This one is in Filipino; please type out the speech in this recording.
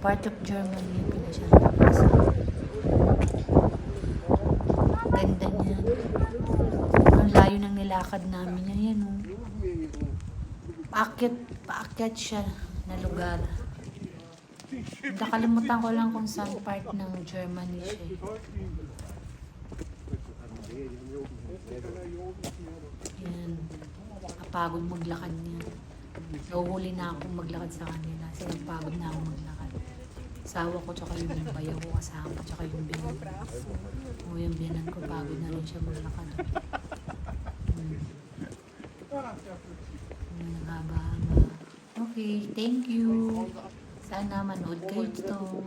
Part of Germany yung pinasya. Ganda niyan. Ang layo ng nilakad namin. Ayan o. Paakyat siya na lugar. Nakalimutan ko lang kung saan part ng Germany siya. Yan. Napagod maglakad niya. Nahuhuli na ako maglakad sa kanila. Kasi napagod na ako maglakad. Sawa ko tsaka yung bayaw ko kasama. Tsaka yung binan. O yung binan ko, pagod na rin siya maglakad. Haba-haba. Okay, thank you. Sana manood kayo ito.